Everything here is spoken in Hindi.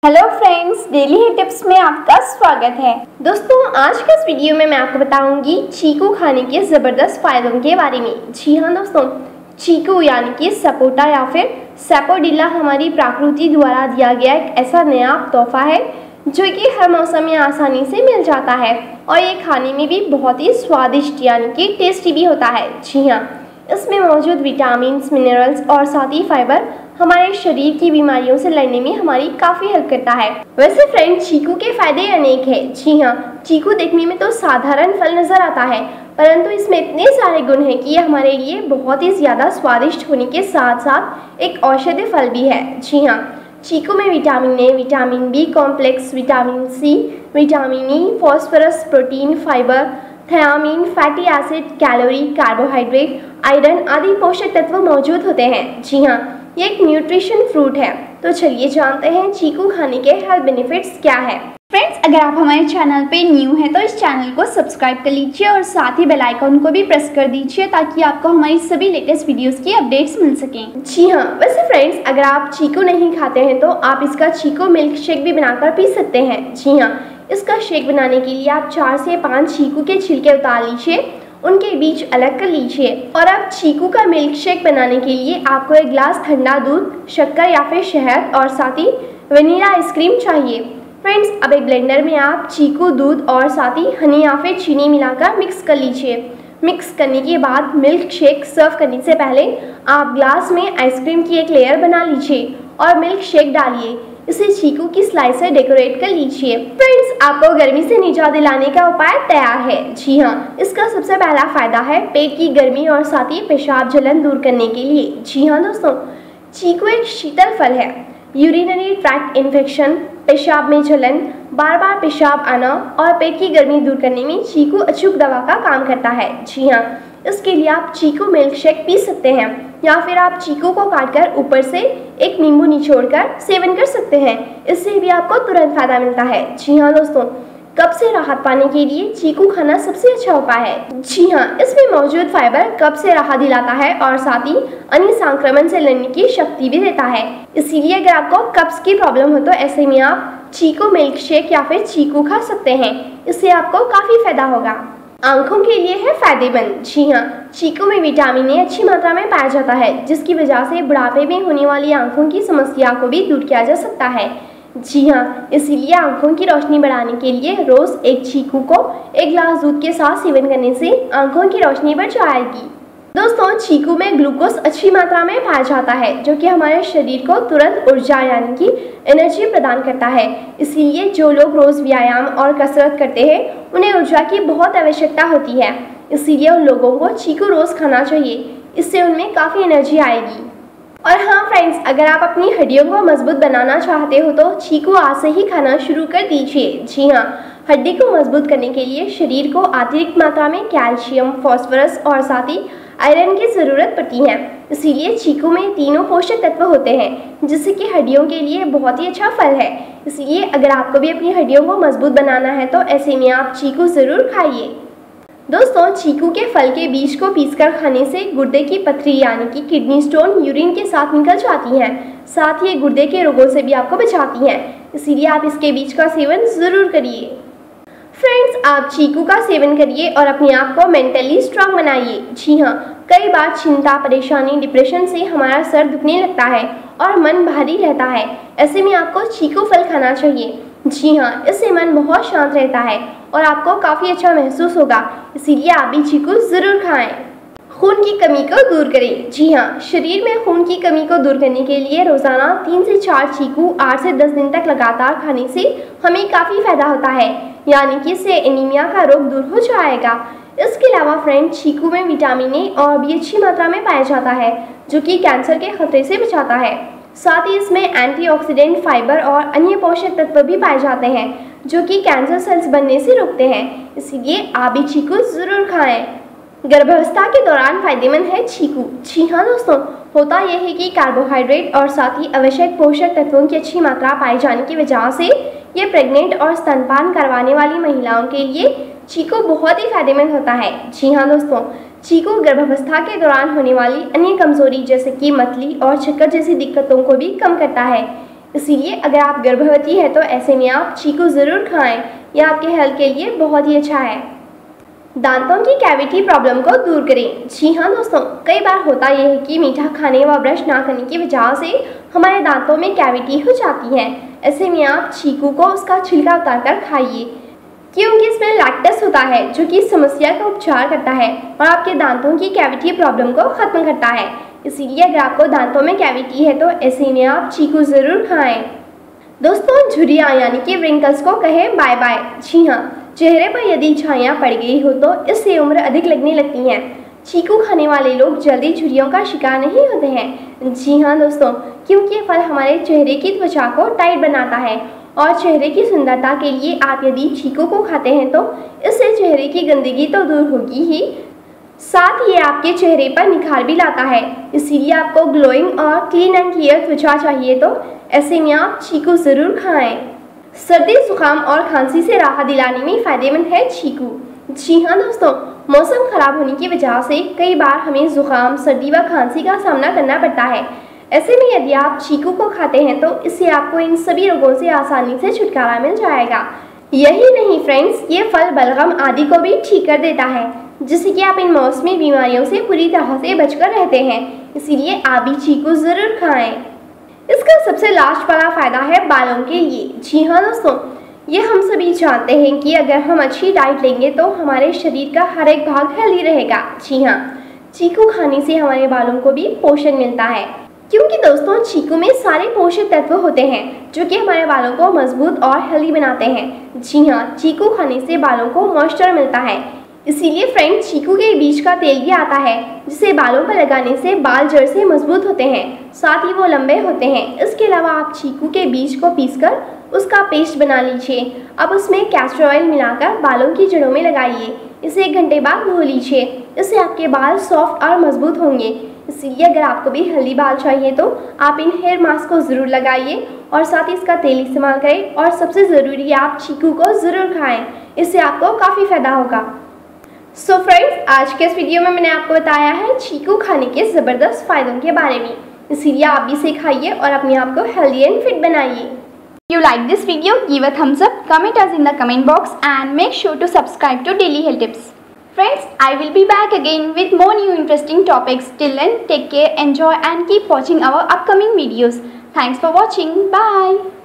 Hello friends, daily hit tips में आपका स्वागत है। दोस्तों, आज के इस वीडियो में मैं आपको बताऊंगी चीकू खाने के ज़बरदस्त फायदों के बारे में। जी हाँ दोस्तों, चीकू यानी कि सपोटा या फिर सैपोडिला हमारी प्रकृति द्वारा दिया गया एक ऐसा नया तोहफा है जो कि हर मौसम में आसानी से मिल जाता है और ये खाने में भी बहुत ही स्वादिष्ट यानी कि टेस्टी भी होता है। जी हाँ, इसमें मौजूद विटामिन, मिनरल्स और साथ ही फाइबर हमारे शरीर की बीमारियों से लड़ने में हमारी काफ़ी हेल्प करता है। वैसे फ्रेंड, चीकू के फायदे अनेक हैं। जी हाँ, चीकू देखने में तो साधारण फल नज़र आता है, परंतु इसमें इतने सारे गुण हैं कि ये हमारे लिए बहुत ही ज़्यादा स्वादिष्ट होने के साथ साथ एक औषधीय फल भी है। जी हाँ, चीकू में vitamin A, vitamin B complex, vitamin C, vitamin E, phosphorus, protein, fibre, thiamine, fatty acid, calorie, carbohydrate, iron आदि पोषक तत्व मौजूद होते हैं। जी हाँ, ये एक न्यूट्रिशन फ्रूट है। तो चलिए जानते हैं चीकू खाने के हेल्थ बेनिफिट्स क्या है। फ्रेंड्स, अगर आप हमारे चैनल पे न्यू हैं तो इस चैनल को सब्सक्राइब कर लीजिए और साथ ही बेल आइकन को भी प्रेस कर दीजिए ताकि आपको हमारी सभी लेटेस्ट वीडियोस की अपडेट्स मिल सकें। जी हाँ, वैसे फ्रेंड्स, अगर आप चीकू नहीं खाते हैं तो आप इसका चीकू मिल्क शेक भी बनाकर पी सकते हैं। जी हाँ, इसका शेक बनाने के लिए आप 4 से 5 चीकू के छिलके उतार लीजिए, उनके बीज अलग कर लीजिए और अब चीकू का मिल्क शेक बनाने के लिए आपको एक गिलास ठंडा दूध, शक्कर या फिर शहद और साथ ही वनीला आइसक्रीम चाहिए। फ्रेंड्स, अब एक ब्लेंडर में आप चीकू, दूध और साथ ही हनी या फिर चीनी मिलाकर मिक्स कर लीजिए। मिक्स करने के बाद मिल्क शेक सर्व करने से पहले आप ग्लास में आइसक्रीम की एक लेयर बना लीजिए और मिल्क शेक डालिए। इसे चीकू की स्लाइस से डेकोरेट कर लीजिए। फ्रेंड्स, आपको गर्मी से निजात दिलाने का उपाय तैयार है। जी हाँ, इसका सबसे पहला फायदा है पेट की गर्मी और साथ ही पेशाब जलन दूर करने के लिए। जी हाँ दोस्तों, चीकू एक शीतल फल है। यूरिनरी ट्रैक्ट इन्फेक्शन, पेशाब में जलन, बार बार पेशाब आना और पेट की गर्मी दूर करने में चीकू अचूक दवा का काम करता है। जी हाँ, इसके लिए आप चीकू मिल्क शेक पी सकते हैं या फिर आप चीकू को काटकर ऊपर से एक नींबू निचोड़कर सेवन कर सकते हैं। इससे भी आपको तुरंत फायदा मिलता है। जी हाँ दोस्तों, कब्ज से राहत पाने के लिए चीकू खाना सबसे अच्छा उपाय है। जी हाँ, इसमें मौजूद फाइबर कब्ज से राहत दिलाता है और साथ ही अन्य संक्रमण से लड़ने की शक्ति भी देता है। इसीलिए अगर आपको कब्ज की प्रॉब्लम हो तो ऐसे में आप चीकू मिल्क शेक या फिर चीकू खा सकते हैं। इससे आपको काफ़ी फायदा होगा। आंखों के लिए है फायदेमंद। जी हाँ, चीकू में विटामिन ए अच्छी मात्रा में पाया जाता है, जिसकी वजह से बुढ़ापे में होने वाली आंखों की समस्या को भी दूर किया जा सकता है। जी हाँ, इसीलिए आंखों की रोशनी बढ़ाने के लिए रोज एक चीकू को एक गिलास दूध के साथ सेवन करने से आंखों की रोशनी बढ़ जाएगी। दोस्तों, चीकू में ग्लूकोज अच्छी मात्रा में पाया जाता है जो कि हमारे शरीर को तुरंत ऊर्जा यानी कि एनर्जी प्रदान करता है। इसीलिए जो लोग रोज़ व्यायाम और कसरत करते हैं उन्हें ऊर्जा की बहुत आवश्यकता होती है। इसीलिए उन लोगों को चीकू रोज़ खाना चाहिए, इससे उनमें काफ़ी एनर्जी आएगी। और हाँ फ्रेंड्स, अगर आप अपनी हड्डियों को मजबूत बनाना चाहते हो तो चीकू आज से ही खाना शुरू कर दीजिए। जी हाँ, हड्डी को मजबूत करने के लिए शरीर को अतिरिक्त मात्रा में कैल्शियम, फॉस्फोरस और साथ ही आयरन की ज़रूरत पड़ती है। इसीलिए चीकू में तीनों पोषक तत्व होते हैं जिससे कि हड्डियों के लिए बहुत ही अच्छा फल है। इसलिए अगर आपको भी अपनी हड्डियों को मजबूत बनाना है तो ऐसे में आप चीकू ज़रूर खाइए। दोस्तों, चीकू के फल के बीज को पीसकर खाने से गुर्दे की पथरी यानी कि किडनी स्टोन यूरिन के साथ निकल जाती हैं। साथ ही गुर्दे के रोगों से भी आपको बचाती हैं। इसीलिए आप इसके बीज का सेवन ज़रूर करिए। फ्रेंड्स, आप चीकू का सेवन करिए और अपने आप को मेंटली स्ट्रांग बनाइए। जी हाँ, कई बार चिंता, परेशानी, डिप्रेशन से हमारा सर दुखने लगता है और मन भारी रहता है। ऐसे में आपको चीकू फल खाना चाहिए। जी हाँ, इससे मन बहुत शांत रहता है और आपको काफ़ी अच्छा महसूस होगा। इसीलिए आप भी चीकू ज़रूर खाएं। खून की कमी को दूर करें। जी हाँ, शरीर में खून की कमी को दूर करने के लिए रोज़ाना 3 से 4 चीकू 8 से 10 दिन तक लगातार खाने से हमें काफ़ी फायदा होता है, यानी कि इससे एनीमिया का रोग दूर हो जाएगा। इसके अलावा फ्रेंड, चीकू में विटामिन ए और भी अच्छी मात्रा में पाया जाता है जो कि कैंसर के खतरे से बचाता है। साथ ही इसमें एंटीऑक्सीडेंट, फाइबर और अन्य पोषक तत्व भी पाए जाते हैं जो कि कैंसर सेल्स बनने से रोकते हैं। इसीलिए आप भी चीकू ज़रूर खाएं। गर्भावस्था के दौरान फायदेमंद है चीकू। जी हाँ दोस्तों, होता यह है कि कार्बोहाइड्रेट और साथ ही आवश्यक पोषक तत्वों की अच्छी मात्रा पाए जाने की वजह से ये प्रेग्नेंट और स्तनपान करवाने वाली महिलाओं के लिए चीकू बहुत ही फायदेमंद होता है। जी हाँ दोस्तों, चीकू गर्भावस्था के दौरान होने वाली अन्य कमजोरी जैसे कि मतली और चक्कर जैसी दिक्कतों को भी कम करता है। इसीलिए अगर आप गर्भवती है तो ऐसे में आप चीकू ज़रूर खाएं, यह आपके हेल्थ के लिए बहुत ही अच्छा है। दांतों की कैविटी प्रॉब्लम को दूर करें। जी हाँ दोस्तों, कई बार होता यह है कि मीठा खाने व ब्रश ना करने की वजह से हमारे दांतों में कैविटी हो जाती है। ऐसे में आप चीकू को उसका छिलका उतारकर खाइए, क्योंकि इसमें लैक्टस होता है जो कि इस समस्या का उपचार करता है और आपके दांतों की कैविटी प्रॉब्लम को ख़त्म करता है। इसीलिए अगर आपको दांतों में कैविटी है तो ऐसे में आप चीकू ज़रूर खाएं। दोस्तों, झुर्रियाँ यानी कि व्रिंकल्स को कहें बाय बाय। जी हाँ, चेहरे पर यदि छाइयाँ पड़ गई हो तो इससे उम्र अधिक लगने लगती है। चीकू खाने वाले लोग जल्दी झुर्रियों का शिकार नहीं होते हैं। जी हाँ दोस्तों, क्योंकि ये फल हमारे चेहरे की त्वचा को टाइट बनाता है और चेहरे की सुंदरता के लिए आप यदि चीकू को खाते हैं तो इससे चेहरे की गंदगी तो दूर होगी ही, साथ ही आपके चेहरे पर निखार भी लाता है। इसीलिए आपको ग्लोइंग और क्लीन एंड क्लियर त्वचा चाहिए तो ऐसे में आप चीकू ज़रूर खाएं। सर्दी, जुकाम और खांसी से राहत दिलाने में फ़ायदेमंद है चीकू। जी हाँ दोस्तों, मौसम खराब होने की वजह से कई बार हमें जुकाम, सर्दी व खांसी का सामना करना पड़ता है। ऐसे में यदि आप चीकू को खाते हैं तो इससे आपको इन सभी रोगों से आसानी से छुटकारा मिल जाएगा। यही नहीं फ्रेंड्स, ये फल बलगम आदि को भी ठीक कर देता है, जिससे कि आप इन मौसमी बीमारियों से पूरी तरह से बचकर रहते हैं। इसीलिए आप भी चीकू ज़रूर खाएं। इसका सबसे लास्ट वाला फ़ायदा है बालों के लिए। जी हाँ दोस्तों, ये हम सभी जानते हैं कि अगर हम अच्छी डाइट लेंगे तो हमारे शरीर का हर एक भाग हेल्दी रहेगा। जी हाँ, चीकू खाने से हमारे बालों को भी पोषण मिलता है, क्योंकि दोस्तों चीकू में सारे पोषक तत्व होते हैं जो कि हमारे बालों को मजबूत और हेल्दी बनाते हैं। जी हाँ, चीकू खाने से बालों को मॉइस्चर मिलता है। इसीलिए फ्रेंड्स, चीकू के बीज का तेल भी आता है जिसे बालों पर लगाने से बाल जड़ से मजबूत होते हैं, साथ ही वो लंबे होते हैं। इसके अलावा आप चीकू के बीज को पीसकर उसका पेस्ट बना लीजिए। अब उसमें कैस्टर ऑयल मिलाकर बालों की जड़ों में लगाइए। इसे 1 घंटे बाद धो लीजिए। इससे आपके बाल सॉफ्ट और मजबूत होंगे। इसलिए अगर आपको भी हेल्दी बाल चाहिए तो आप इन हेयर मास्क को ज़रूर लगाइए और साथ ही इसका तेल इस्तेमाल करें। और सबसे ज़रूरी है, आप चीकू को ज़रूर खाएँ, इससे आपको काफ़ी फ़ायदा होगा। सो फ्रेंड्स, आज के इस वीडियो में मैंने आपको बताया है चीकू खाने के ज़बरदस्त फ़ायदों के बारे में। इसीलिए आप भी इसे खाइए और अपने आप को हेल्दी एंड फिट बनाइए। You like this video? Give a thumbs up, comment us in the comment box and make sure to subscribe to Daily Health Tips. Friends, I will be back again with more new interesting topics. Till then, take care, enjoy and keep watching our upcoming videos. Thanks for watching. Bye.